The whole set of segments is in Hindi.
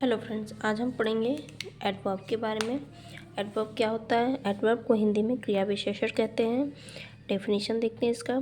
हेलो फ्रेंड्स, आज हम पढ़ेंगे एडवर्ब के बारे में। एडवर्ब क्या होता है? एडवर्ब को हिंदी में क्रिया विशेषण कहते हैं। डेफिनेशन देखते हैं इसका।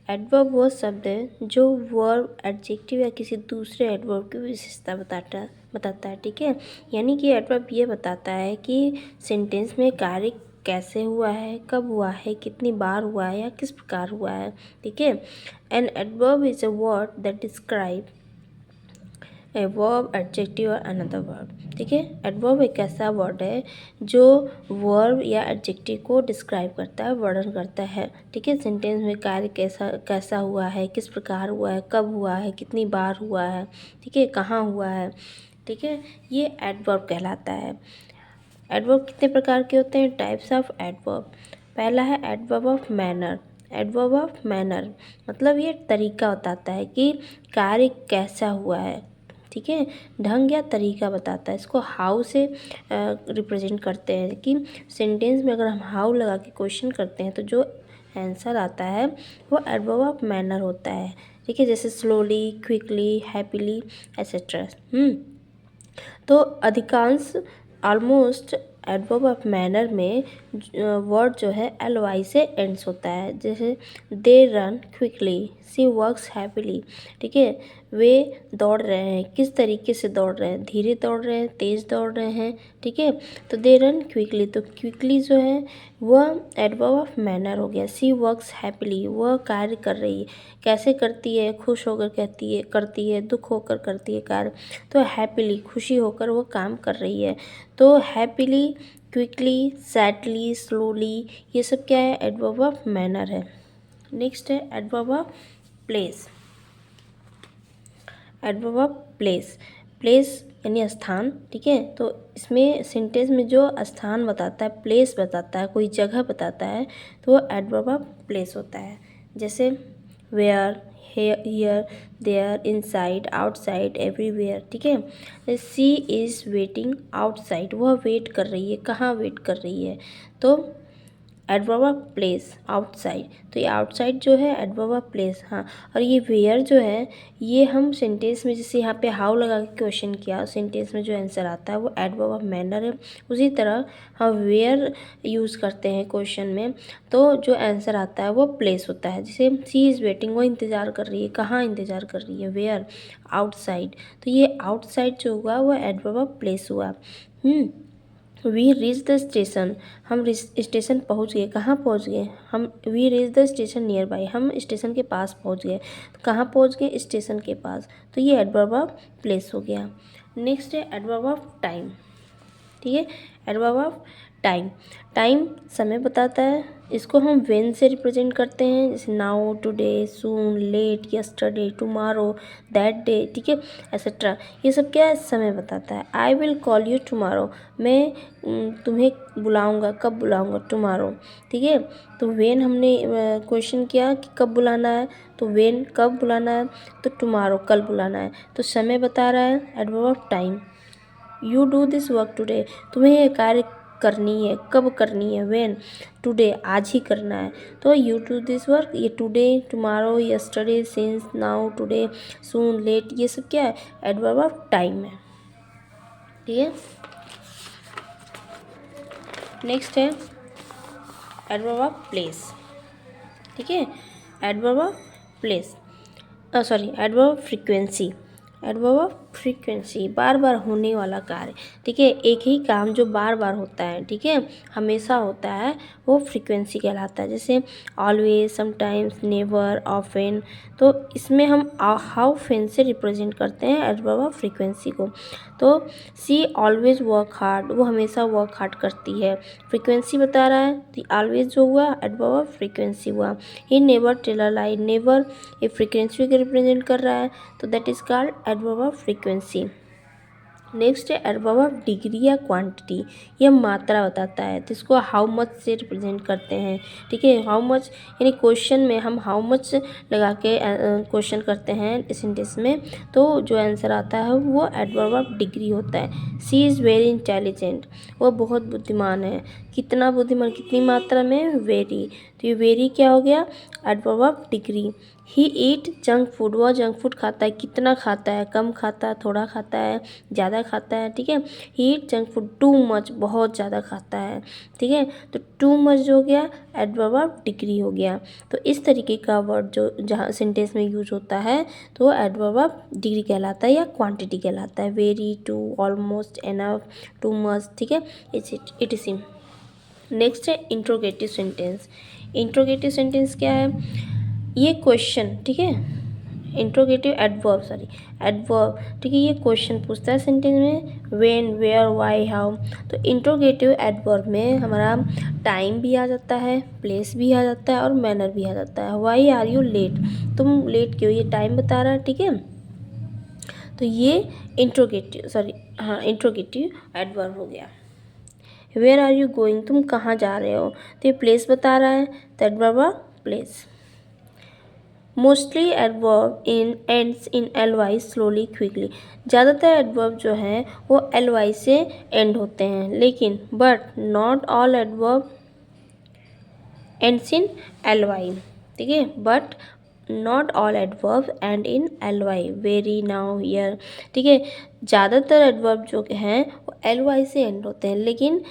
एडवर्ब वह शब्द है जो वर्ब, एडजेक्टिव या किसी दूसरे एडवर्ब की विशेषता बताता है। ठीक है, यानी कि एडवर्ब ये बताता है कि सेंटेंस में कार्य कैसे हुआ है, कब हुआ है, कितनी बार हुआ है या किस प्रकार हुआ है। ठीक है, an adverb is a word that describe a verb, adjective और अनदर वर्ब। ठीक है, एडवर्ब एक ऐसा वर्ड है जो वर्ब या एडजेक्टिव को डिस्क्राइब करता है, वर्णन करता है। ठीक है, सेंटेंस में कार्य कैसा हुआ है, किस प्रकार हुआ है, कब हुआ है, कितनी बार हुआ है, ठीक है, कहाँ हुआ है। ठीक है, ये एडवर्ब कहलाता है। एडवर्ब कितने प्रकार के होते हैं? Types of adverb. पहला है adverb of manner. Adverb of manner मतलब ये तरीका बताता है कि कार्य कैसा हुआ है। ठीक है, ढंग या तरीका बताता है। इसको हाउ से रिप्रेजेंट करते हैं कि सेंटेंस में अगर हम हाउ लगा के क्वेश्चन करते हैं तो जो आंसर आता है वो एडवर्ब ऑफ मैनर होता है। ठीक है, जैसे स्लोली, क्विकली, हैप्पीली एसेट्रा। तो अधिकांश ऑलमोस्ट एडवर्ब ऑफ मैनर में वर्ड जो है ly से एंड्स होता है। जैसे they run quickly, she works happily. ठीक है, वे दौड़ रहे हैं, किस तरीके से दौड़ रहे हैं, धीरे दौड़ रहे हैं, तेज़ दौड़ रहे हैं। ठीक है, तो दे रन क्विकली, तो क्विकली जो है वह एडवर्ब ऑफ मैनर हो गया। सी वर्क्स हैप्पीली, वह कार्य कर रही है, कैसे करती है, खुश होकर करती है, दुख होकर करती है कार्य। तो हैप्पीली, खुशी होकर वो काम कर रही है। तो हैप्पीली, क्विकली, सैडली, स्लोली, ये सब क्या है? एडवर्ब ऑफ मैनर है। नेक्स्ट है adverb of place. Adverb of place, place यानी स्थान। ठीक है, तो इसमें सेंटेंस में जो स्थान बताता है, प्लेस बताता है, कोई जगह बताता है, तो वो एडवर्ब ऑफ प्लेस होता है। जैसे where, here, there, inside, outside, everywhere. ठीक है, सी इज़ वेटिंग आउटसाइड, वह वेट कर रही है, कहाँ वेट कर रही है। तो एडवर्ब ऑफ प्लेस, आउटसाइड, तो ये आउटसाइड जो है एडवर्ब ऑफ प्लेस। हाँ, और ये वेयर जो है ये हम सेंटेंस में जैसे यहाँ पे हाउ लगा के क्वेश्चन किया, सेंटेंस में जो आंसर आता है वो एडवर्ब ऑफ मैनर है। उसी तरह हम वेयर यूज़ करते हैं क्वेश्चन में, तो जो आंसर आता है वो प्लेस होता है। जैसे सी इज़ वेटिंग, वो इंतज़ार कर रही है, कहाँ इंतज़ार कर रही है, वेयर, आउटसाइड। तो ये आउटसाइड जो हुआ वो एडवर्ब ऑफ प्लेस हुआ। वी रीच द स्टेशन, हम स्टेशन पहुंच गए। कहाँ पहुंच गए हम? We reach the station nearby, हम स्टेशन के पास पहुंच गए। तो कहाँ पहुंच गए? स्टेशन के पास। तो ये एडवर्ब ऑफ प्लेस हो गया। नेक्स्ट है एडवर्ब ऑफ टाइम। ठीक है, एडवर्ब ऑफ टाइम, टाइम समय बताता है। इसको हम व्हेन से रिप्रेजेंट करते हैं, जैसे now, today, soon, late, yesterday, tomorrow, that day. ठीक है, एसेट्रा। ये सब क्या है? समय बताता है। I will call you tomorrow, मैं तुम्हें बुलाऊंगा, कब बुलाऊंगा? टुमारो। ठीक है, तो व्हेन हमने क्वेश्चन किया कि कब बुलाना है, तो व्हेन कब बुलाना है, तो टुमारो कल बुलाना है। तो समय बता रहा है, adverb of time. You do this work today, तुम्हें ये कार्य करनी है, कब करनी है? व्हेन, टुडे, आज ही करना है। तो यू डू दिस वर्क, ये today, tomorrow, yesterday, since, now, today, soon, late, ये सब क्या है? एडवर्ब ऑफ टाइम है। ठीक है, नेक्स्ट है एडवर्ब ऑफ प्लेस। ठीक है, adverb of place, sorry, adverb of frequency. Adverb of frequency, बार बार होने वाला कार्य। ठीक है, एक ही काम जो बार बार होता है, ठीक है, हमेशा होता है, वो फ्रीक्वेंसी कहलाता है। जैसे ऑलवेज, समटाइम्स, नेवर, ऑफन। तो इसमें हम हाउ फेन से रिप्रेजेंट करते हैं एडवर्ब ऑफ फ्रीक्वेंसी को। तो सी ऑलवेज वर्क हार्ड, वो हमेशा वर्क हार्ड करती है। फ्रीक्वेंसी बता रहा है, तो ऑलवेज जो हुआ एडवर्ब ऑफ फ्रीक्वेंसी हुआ। He never tell a lie, never ये फ्रीक्वेंसी को रिप्रेजेंट कर रहा है, तो that is called adverb of frequency. Next है एडवर्ब ऑफ डिग्री या क्वांटिटी, यह मात्रा बताता है, तो इसको हाउ मच से रिप्रेजेंट करते हैं। ठीक है, हाउ मच यानी क्वेश्चन में हम हाउ मच लगा के क्वेश्चन करते हैं सेंटेंस में, तो जो आंसर आता है वो एडवर्ब ऑफ डिग्री होता है। सी इज़ वेरी इंटेलिजेंट, वह बहुत बुद्धिमान है। कितना बुद्धिमान, कितनी मात्रा में? वेरी। तो ये वेरी क्या हो गया, adverb of degree. He eat junk food, वह जंक फूड खाता है, कितना खाता है, कम खाता है, थोड़ा खाता है, ज़्यादा खाता है, ठीक है। He eat junk food too much, बहुत ज़्यादा खाता है, ठीक है। तो टू मच जो हो गया एडवर्ब ऑफ डिग्री हो गया। तो इस तरीके का वर्ड जो जहाँ सेंटेंस में यूज होता है तो वो एडवर्ब ऑफ डिग्री कहलाता है या क्वांटिटी कहलाता है। Very, too, almost, enough, too much, ठीक है, इट इज। नेक्स्ट है इंट्रोगेटिव सेंटेंस। इंट्रोगेटिव सेंटेंस क्या है, ये क्वेश्चन, ठीक है, इंट्रोगेटिव एडवर्ब, सॉरी एडवर्ब, ठीक है, ये क्वेश्चन पूछता है सेंटेंस में, व्हेन, वेयर, व्हाई, हाउ। तो इंट्रोगेटिव एडवर्ब में हमारा टाइम भी आ जाता है, प्लेस भी आ जाता है और मैनर भी आ जाता है। व्हाई आर यू लेट, तुम लेट क्यों, ये टाइम बता रहा है, ठीक है। तो ये इंट्रोगेटिव एडवर्ब हो गया। वेयर आर यू गोइंग, तुम कहाँ जा रहे हो, तो ये प्लेस बता रहा है, तो adverb of place. Mostly adverb ends in L Y slowly quickly, ज़्यादातर एडवर्ब जो हैं वो एल वाई से एंड होते हैं, लेकिन but not all adverb ends in L Y, ठीक है, but not all adverb end in L Y, very, now, here, ठीक है। ज़्यादातर एडवर्ब जो हैं वो एल वाई से एंड होते हैं, लेकिन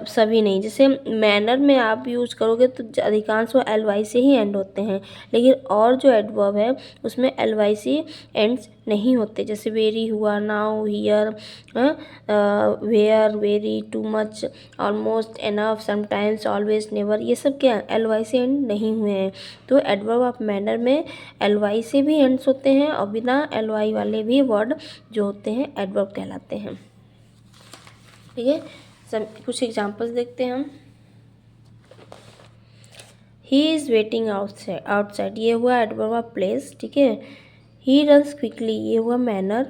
सभी नहीं। जैसे मैनर में आप यूज़ करोगे तो अधिकांश वो एल वाई से ही एंड होते हैं, लेकिन और जो एडवर्ब है उसमें एल वाई से एंड्स नहीं होते, जैसे वेरी हुआ, now, here, where, very, too much, almost, enough, sometimes, always, never, ये सब क्या एल वाई से एंड नहीं हुए हैं। तो एडवर्ब ऑफ मैनर में एल वाई से भी एंड्स होते हैं और बिना एल वाई वाले भी वर्ड जो होते हैं एडवर्ब कहलाते हैं, ठीक है। सब कुछ एग्जांपल्स देखते हैं हम। ही इज़ वेटिंग आउटसाइड, ये हुआ एडवर्ब ऑफ प्लेस, ठीक है। ही रन्स क्विकली, ये हुआ manner.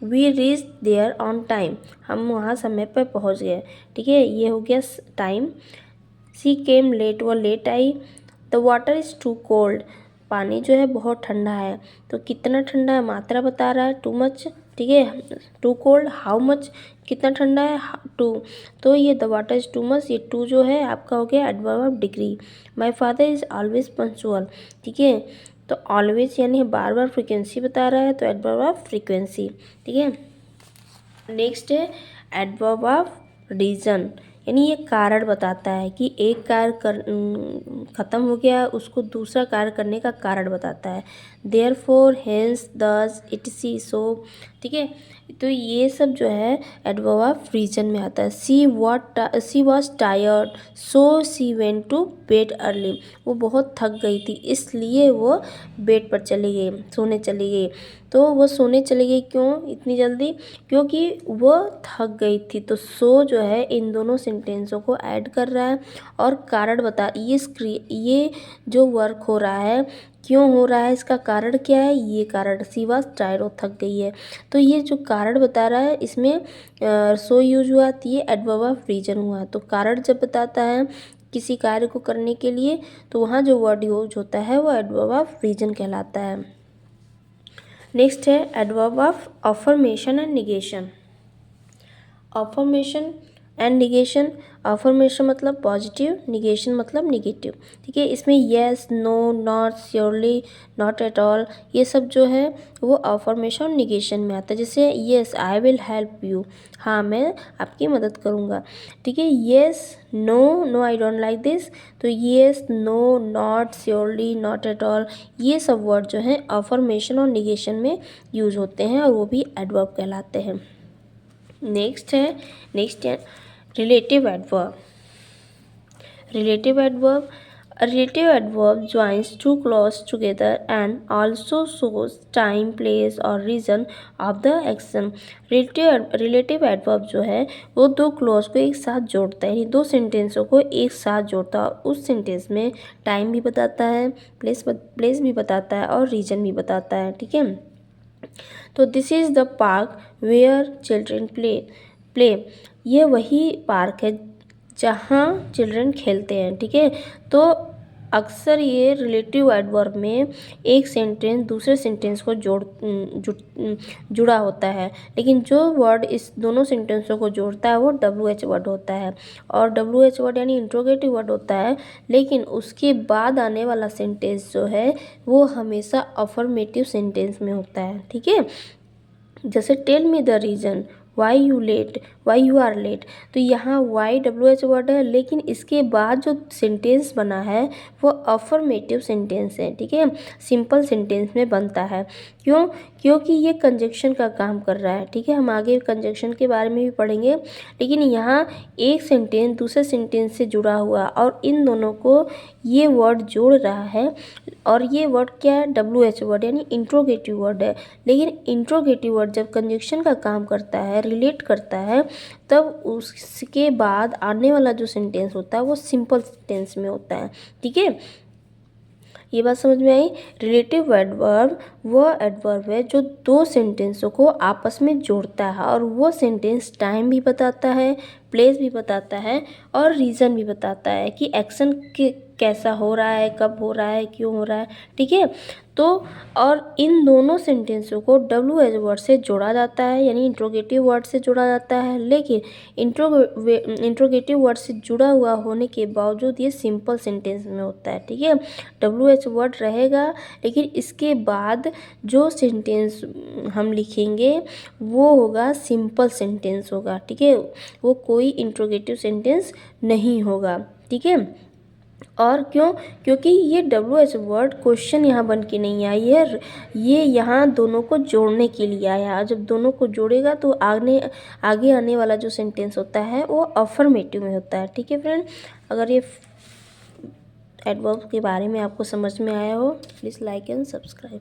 We reach there on time, हम वहाँ समय पर पहुँच गए, ठीक है, ये हो गया टाइम। सी केम लेट, वो लेट आई। The water is too cold, पानी जो है बहुत ठंडा है, तो कितना ठंडा है मात्रा बता रहा है, टू मच, ठीक है। टू कोल्ड, हाउ मच, कितना ठंडा है, टू। तो ये the water is too much, ये टू जो है आपका हो गया adverb of degree. My father is always punctual, ठीक है, तो ऑलवेज यानी बार बार फ्रिक्वेंसी बता रहा है, तो एडवर्ब ऑफ फ्रीक्वेंसी, ठीक है। नेक्स्ट है एडवर्ब ऑफ रीज़न, यानी ये कारण बताता है कि एक कार्य ख़त्म हो गया, उसको दूसरा कार्य करने का कारण बताता है। देयर फोर, हेंस, दस, इट सी, सो, ठीक है। तो ये सब जो है एडवर्ब ऑफ रीजन में आता है। She was tired, so she went to bed early, वो बहुत थक गई थी इसलिए वो बेड पर चली गई, सोने चली गई। तो वो सोने चली गई क्यों इतनी जल्दी, क्योंकि वो थक गई थी। तो सो जो है इन दोनों सेंटेंसों को ऐड कर रहा है और कारण बता, ये जो वर्क हो रहा है क्यों हो रहा है, इसका कारण क्या है, ये कारण सी वॉज टायर्ड, वो थक गई है। तो ये जो कारण बता रहा है इसमें सो यूज हुआ, तो ये एडवर्ब ऑफ रीजन हुआ। तो कारण जब बताता है किसी कार्य को करने के लिए तो वहाँ जो वर्ड यूज होता है वो एडवर्ब ऑफ रीजन कहलाता है। नेक्स्ट है adverb of affirmation and negation. Affirmation and negation, affirmation मतलब पॉजिटिव, निगेशन मतलब निगेटिव, ठीक है। इसमें yes, no, not, surely, not at all, ये सब जो है वो अफर्मेशन और निगेशन में आता है। जैसे yes I will help you, हाँ मैं आपकी मदद करूँगा, ठीक है। Yes, no, no I don't like this, तो yes, no, not, surely, not at all, ये सब वर्ड जो हैं अफर्मेशन और निगेशन में यूज होते हैं और वो भी एडवर्ब कहलाते हैं। नेक्स्ट है relative adverb. Relative adverb joins two clause together and also shows time, place और reason of the action। Relative adverb जो है वो दो क्लॉज को एक साथ जोड़ता है, यानी दो सेंटेंसों को एक साथ जोड़ता है। उस सेंटेंस में टाइम भी बताता है, प्लेस भी बताता है और रीजन भी बताता है, ठीक है। तो this is the park where children play, ये वही पार्क है जहाँ चिल्ड्रन खेलते हैं, ठीक है। तो अक्सर ये रिलेटिव एडवर्ब में एक सेंटेंस दूसरे सेंटेंस को जुड़ा होता है, लेकिन जो वर्ड इस दोनों सेंटेंसों को जोड़ता है वो WH वर्ड होता है। और WH वर्ड यानी इंट्रोगेटिव वर्ड होता है, लेकिन उसके बाद आने वाला सेंटेंस जो है वो हमेशा अफर्मेटिव सेंटेंस में होता है। ठीक है, जैसे tell me the reason why you late, why you are late, तो यहाँ वाई WH वर्ड है, लेकिन इसके बाद जो सेंटेंस बना है वो अफर्मेटिव सेंटेंस है। ठीक है, सिंपल सेंटेंस में बनता है। क्यों? क्योंकि ये कंजक्शन का काम कर रहा है। ठीक है, हम आगे कंजक्शन के बारे में भी पढ़ेंगे, लेकिन यहाँ एक सेंटेंस दूसरे सेंटेंस से जुड़ा हुआ और इन दोनों को ये वर्ड जोड़ रहा है। और ये वर्ड क्या है? WH वर्ड यानी इंट्रोगेटिव वर्ड है। लेकिन इंट्रोगेटिव वर्ड जब कंजक्शन का काम करता है, रिलेट करता है, तब उसके बाद आने वाला जो सेंटेंस होता है वो सिंपल सेंटेंस में होता है। ठीक है, ये बात समझ में आई? रिलेटिव एडवर्ब वो एडवर्ब है जो दो सेंटेंसों को आपस में जोड़ता है, और वो सेंटेंस टाइम भी बताता है, प्लेस भी बताता है, और रीज़न भी बताता है कि एक्शन कैसा हो रहा है, कब हो रहा है, क्यों हो रहा है। ठीक है, तो और इन दोनों सेंटेंसों को WH वर्ड से जोड़ा जाता है, यानी इंट्रोगेटिव वर्ड से जोड़ा जाता है, लेकिन इंट्रोगेटिव वर्ड से जुड़ा हुआ होने के बावजूद ये सिंपल सेंटेंस में होता है। ठीक है, WH वर्ड रहेगा, लेकिन इसके बाद जो सेंटेंस हम लिखेंगे वो होगा सिंपल सेंटेंस होगा। ठीक है, वो कोई इंट्रोगेटिव सेंटेंस नहीं होगा। ठीक है, और क्यों? क्योंकि ये WH वर्ड क्वेश्चन यहाँ बन के नहीं आई है, ये यहाँ दोनों को जोड़ने के लिए आया है। जब दोनों को जोड़ेगा तो आगे आने वाला जो सेंटेंस होता है वो अफर्मेटिव में होता है। ठीक है फ्रेंड, अगर ये एडवर्ब के बारे में आपको समझ में आया हो, प्लीज़ लाइक एंड सब्सक्राइब।